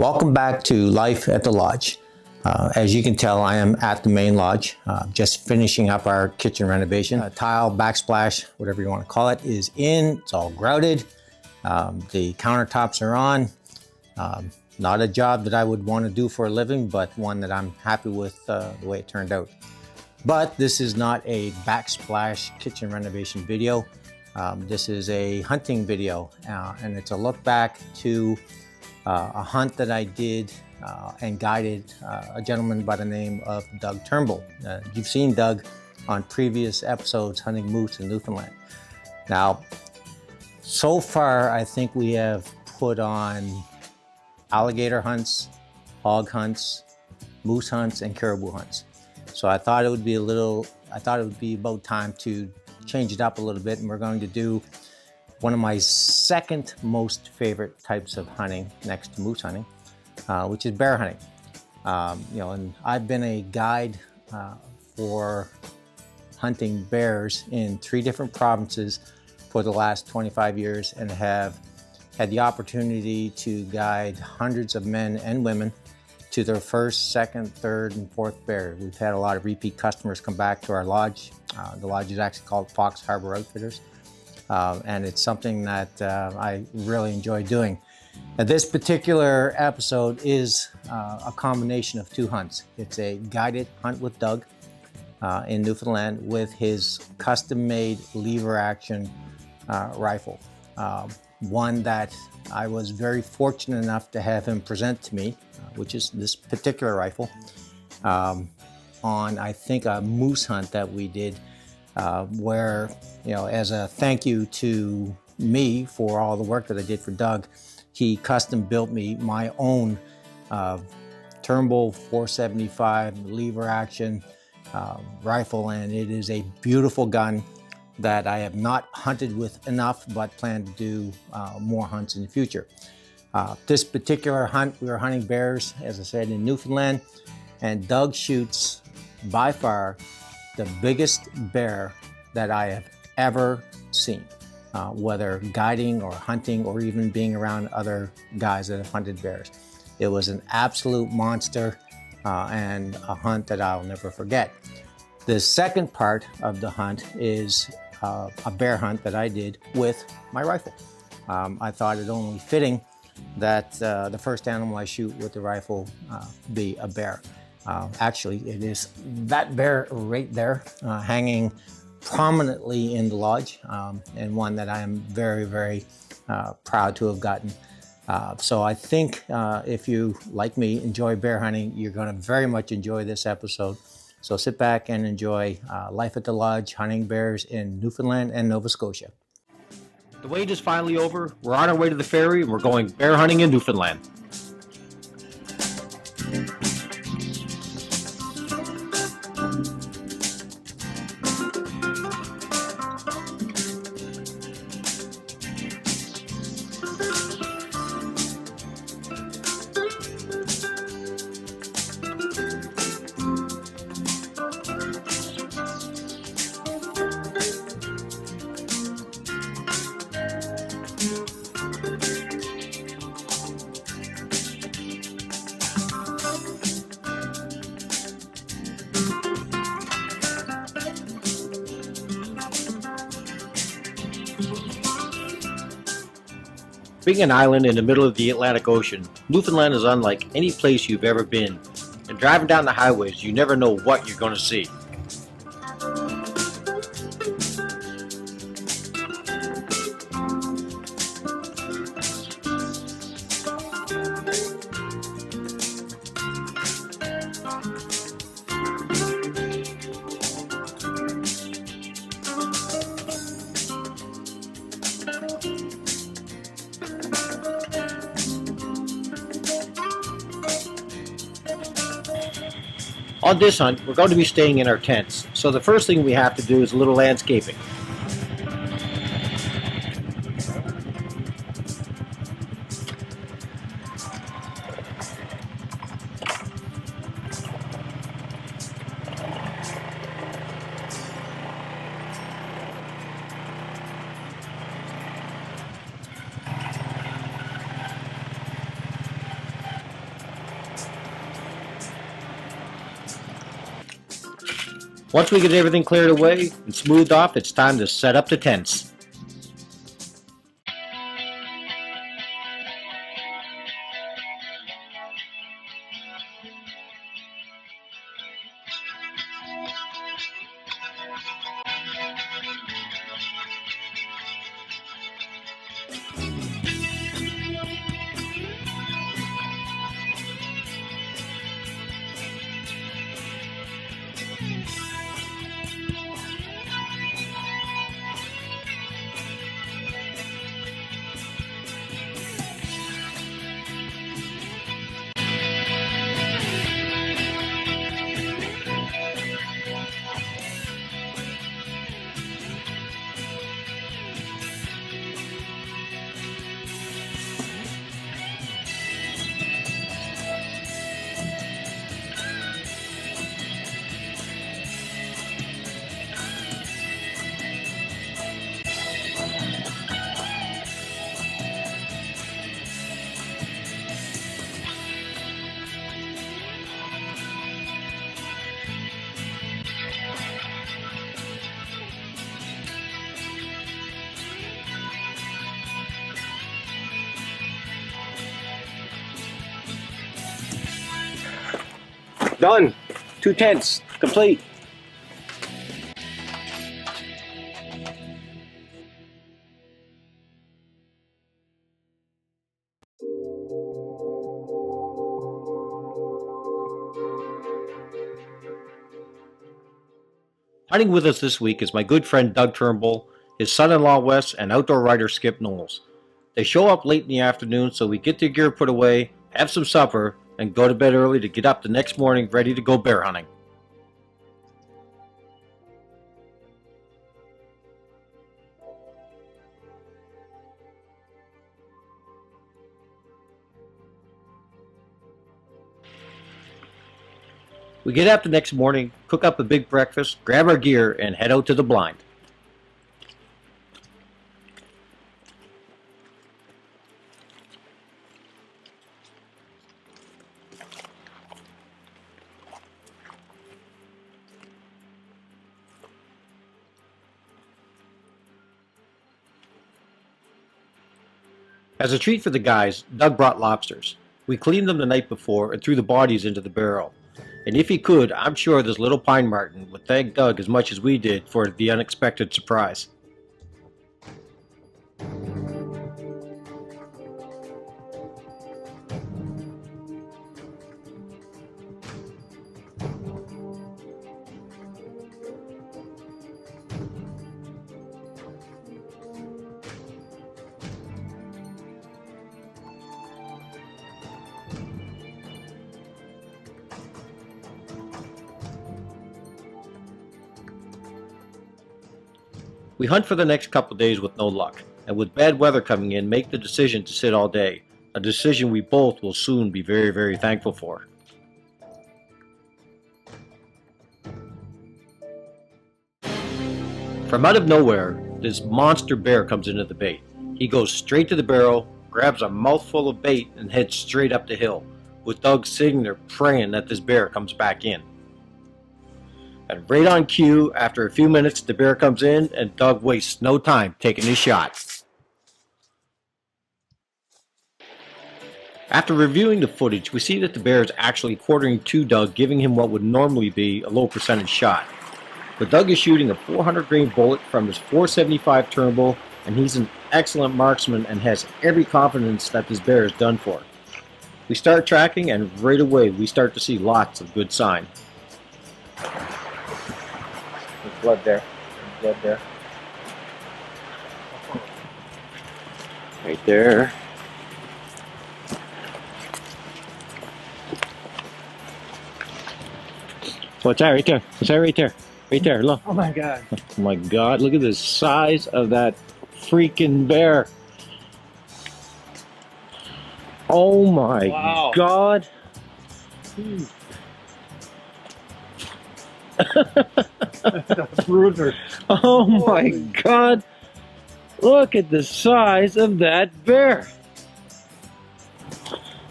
Welcome back to Life at the Lodge. As you can tell, I am at the main lodge, just finishing up our kitchen renovation. Tile, backsplash, whatever you want to call it, is in. It's all grouted. The countertops are on. Not a job that I would want to do for a living, but one that I'm happy with the way it turned out. But this is not a backsplash kitchen renovation video. This is a hunting video, and it's a look back to a hunt that I did and guided a gentleman by the name of Doug Turnbull. You've seen Doug on previous episodes hunting moose in Newfoundland. Now, so far, I think we have put on alligator hunts, hog hunts, moose hunts, and caribou hunts. So I thought it would be about time to change it up a little bit, and we're going to do one of my second most favorite types of hunting next to moose hunting, which is bear hunting. And I've been a guide for hunting bears in 3 different provinces for the last 25 years and have had the opportunity to guide hundreds of men and women to their first, second, third, and fourth bear. We've had a lot of repeat customers come back to our lodge. The lodge is actually called Fox Harbor Outfitters, and it's something that I really enjoy doing. Now, this particular episode is a combination of 2 hunts. It's a guided hunt with Doug in Newfoundland with his custom-made lever action rifle. One that I was very fortunate enough to have him present to me, which is this particular rifle, on I think a moose hunt that we did, where, as a thank you to me for all the work that I did for Doug, he custom built me my own Turnbull 475 lever action rifle, and it is a beautiful gun that I have not hunted with enough, but plan to do more hunts in the future. This particular hunt, we were hunting bears, as I said, in Newfoundland, and Doug shoots by far the biggest bear that I have ever seen, whether guiding or hunting or even being around other guys that have hunted bears. It was an absolute monster and a hunt that I'll never forget. The second part of the hunt is a bear hunt that I did with my rifle. I thought it only fitting that the first animal I shoot with the rifle be a bear. Actually, it is that bear right there, hanging prominently in the lodge, and one that I am very, very proud to have gotten. So I think if you, like me, enjoy bear hunting, you're going to very much enjoy this episode. So sit back and enjoy Life at the Lodge hunting bears in Newfoundland and Nova Scotia. The wait is finally over. We're on our way to the ferry and we're going bear hunting in Newfoundland. Being an island in the middle of the Atlantic Ocean, Newfoundland is unlike any place you've ever been, and driving down the highways, you never know what you're going to see. On this hunt, we're going to be staying in our tents, so the first thing we have to do is a little landscaping. Once we get everything cleared away and smoothed off, it's time to set up the tents. Done. 2 tents complete. Hunting with us this week is my good friend Doug Turnbull, his son-in-law Wes, and outdoor writer Skip Knowles. They show up late in the afternoon, so we get their gear put away, have some supper, and go to bed early to get up the next morning ready to go bear hunting. We get up the next morning, cook up a big breakfast, grab our gear, and head out to the blind. As a treat for the guys, Doug brought lobsters. We cleaned them the night before and threw the bodies into the barrel. And if he could, I'm sure this little pine marten would thank Doug as much as we did for the unexpected surprise. We hunt for the next couple days with no luck, and with bad weather coming in, make the decision to sit all day, a decision we both will soon be very, very thankful for. From out of nowhere, this monster bear comes into the bait. He goes straight to the barrel, grabs a mouthful of bait, and heads straight up the hill, with Doug sitting there praying that this bear comes back in. And right on cue, after a few minutes, the bear comes in, and Doug wastes no time taking his shot. After reviewing the footage, we see that the bear is actually quartering to Doug, giving him what would normally be a low percentage shot. But Doug is shooting a 400 grain bullet from his .475 Turnbull, and he's an excellent marksman and has every confidence that this bear is done for. We start tracking, and right away we start to see lots of good sign. There's blood there. There's blood there. Right there. What's that right there? What's that right there? Right there, look. Oh my god. Oh my god, look at the size of that freaking bear. Oh my god. That's bruiser. Oh my god. Look at the size of that bear.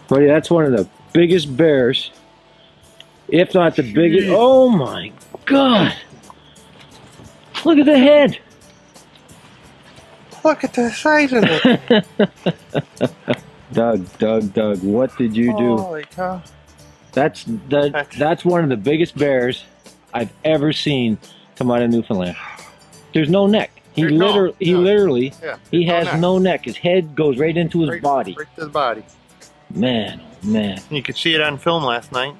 Buddy, that's one of the biggest bears, if not the biggest. Oh my god. Look at the head. Look at the size of it. Doug, what did you do? Holy cow. That's one of the biggest bears I've ever seen come out of Newfoundland. There's no neck. He literally has no neck. His head goes right into his body. Right to the body. Man, oh man. You could see it on film last night.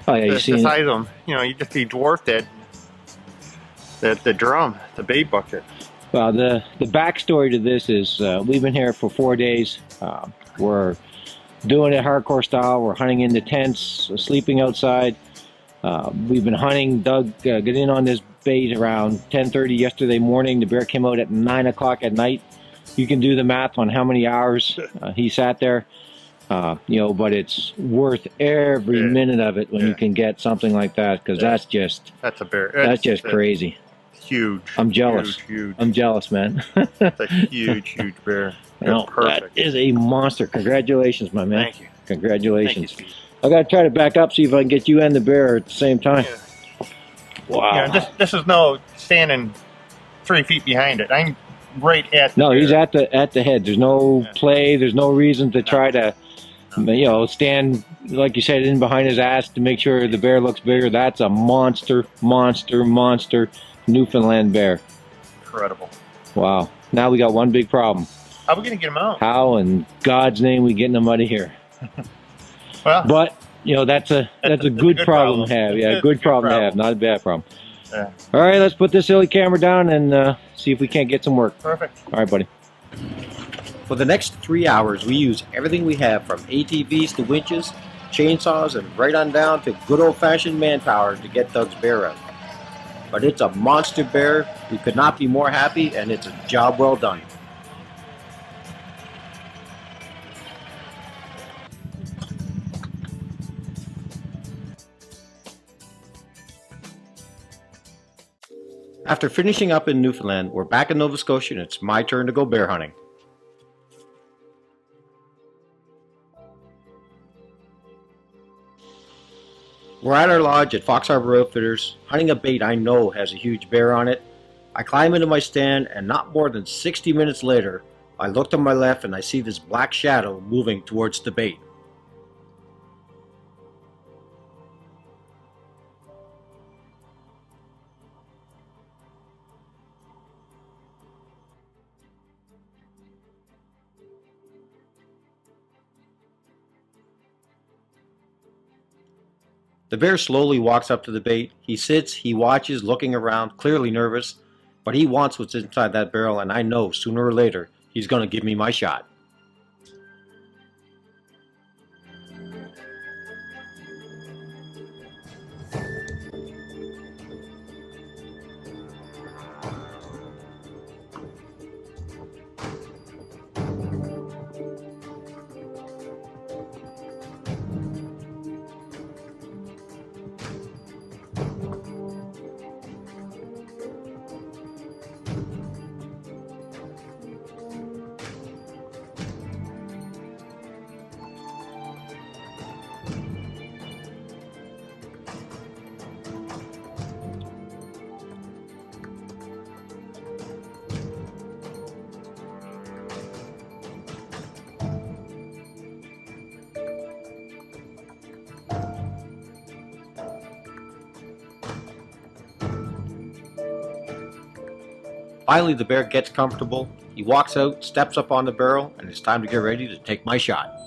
Oh yeah, you see the size of him. You know, he dwarfed the drum, the bait bucket. Well, the backstory to this is we've been here for 4 days. We're doing it hardcore style. We're hunting in the tents, sleeping outside. We've been hunting. Doug got in on this bait around 10:30 yesterday morning. The bear came out at 9 o'clock at night. You can do the math on how many hours he sat there. You know, but it's worth every minute of it when you can get something like that, because that's a bear. That's just crazy. Huge. I'm jealous. Huge. I'm jealous, man. It's a huge bear. No, perfect. That is a monster. Congratulations, my man. Thank you. Congratulations. Thank you, I gotta try to back up, see if I can get you and the bear at the same time. Yeah. Wow. Yeah, this is no standing 3 feet behind it. I'm right at the No, bear. he's at the head. There's no play. There's no reason to try to, you know, stand, like you said, in behind his ass to make sure the bear looks bigger. That's a monster Newfoundland bear. Incredible. Wow. Now we got one big problem. How are we going to get him out? How in God's name we getting him out of here? Well, but you know, that's a good problem to have. Yeah, good problem to have, not a bad problem. Yeah. All right, let's put this silly camera down and see if we can't get some work. Perfect. All right, buddy. For the next 3 hours, we use everything we have, from ATVs to winches, chainsaws, and right on down to good old-fashioned manpower to get Doug's bear out. But it's a monster bear. We could not be more happy, and it's a job well done. After finishing up in Newfoundland, we're back in Nova Scotia, and it's my turn to go bear hunting. We're at our lodge at Fox Harbor Outfitters, hunting a bait I know has a huge bear on it. I climb into my stand, and not more than 60 minutes later, I look to my left and I see this black shadow moving towards the bait. The bear slowly walks up to the bait. He sits, he watches, looking around, clearly nervous, but he wants what's inside that barrel, and I know sooner or later he's going to give me my shot. Finally, the bear gets comfortable. He walks out, steps up on the barrel, and it's time to get ready to take my shot.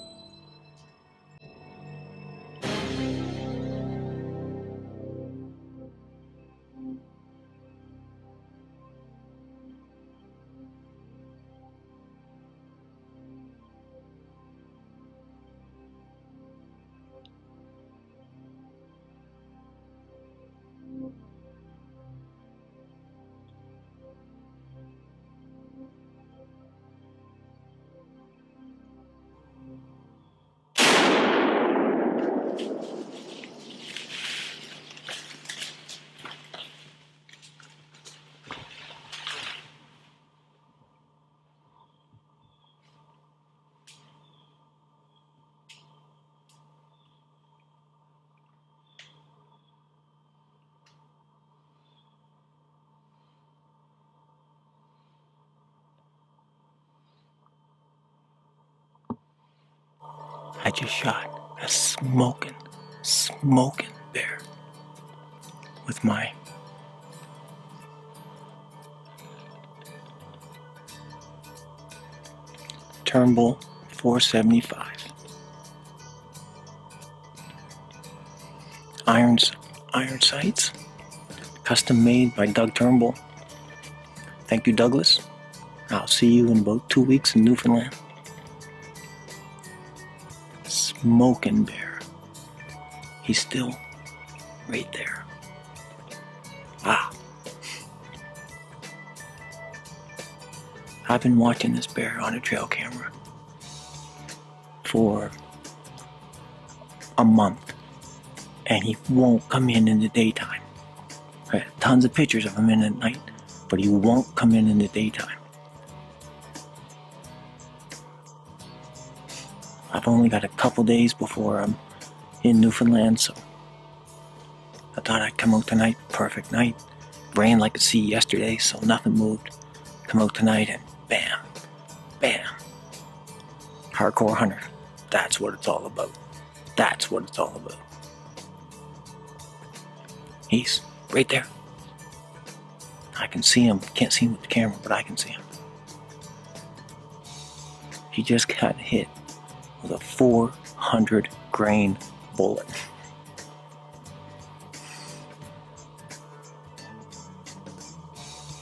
I just shot a smoking bear with my Turnbull 475. Iron sights, custom made by Doug Turnbull. Thank you, Douglas. I'll see you in about 2 weeks in Newfoundland. Smoking bear. He's still right there. Ah. I've been watching this bear on a trail camera for a month, and he won't come in the daytime. I have tons of pictures of him in at night, but he won't come in the daytime. I've only got a couple days before I'm in Newfoundland, so I thought I'd come out tonight. Perfect night. Rained like a sea yesterday, so nothing moved. Come out tonight and bam, bam. Hardcore hunter. That's what it's all about. That's what it's all about. He's right there. I can see him. Can't see him with the camera, but I can see him. He just got hit with a 400 grain bullet.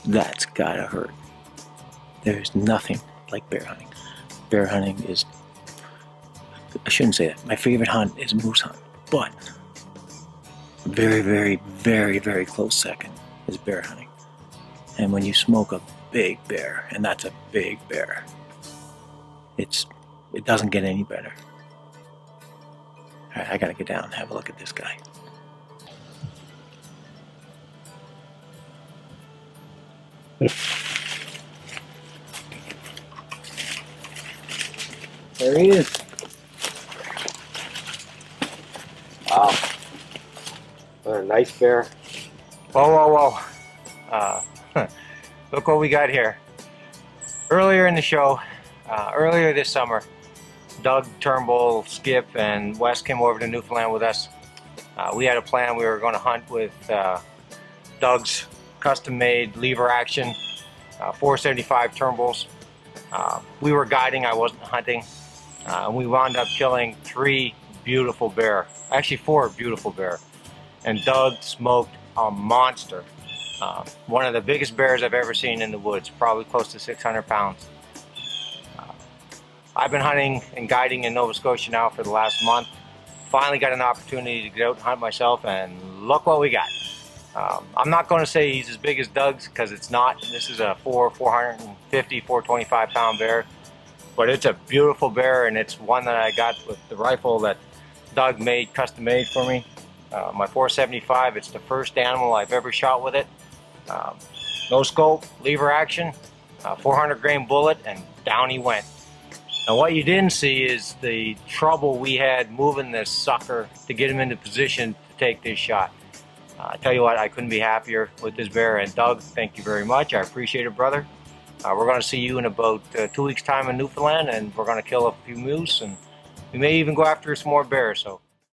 That's gotta hurt. There's nothing like bear hunting. Bear hunting is, I shouldn't say that. My favorite hunt is moose hunt, but very, very, very, very close second is bear hunting. And when you smoke a big bear, and that's a big bear, it doesn't get any better. All right, I gotta get down and have a look at this guy. There he is. Wow. What a nice bear. Whoa. Look what we got here. Earlier in the show, earlier this summer, Doug, Turnbull, Skip, and Wes came over to Newfoundland with us. We had a plan. We were going to hunt with Doug's custom-made lever action 475 Turnbulls. We were guiding. I wasn't hunting. We wound up killing 3 beautiful bear. Actually 4 beautiful bear. And Doug smoked a monster. One of the biggest bears I've ever seen in the woods, probably close to 600 pounds. I've been hunting and guiding in Nova Scotia now for the last month. Finally got an opportunity to get out and hunt myself, and look what we got. I'm not going to say he's as big as Doug's, because it's not. This is a 450, 425 pound bear, but it's a beautiful bear, and it's one that I got with the rifle that Doug made, custom made for me. My 475, it's the first animal I've ever shot with it. No scope, lever action, 400 grain bullet, and down he went. Now what you didn't see is the trouble we had moving this sucker to get him into position to take this shot. I tell you what, I couldn't be happier with this bear. And Doug, thank you very much. I appreciate it, brother. We're going to see you in about 2 weeks' time in Newfoundland, and we're going to kill a few moose, and we may even go after some more bears. So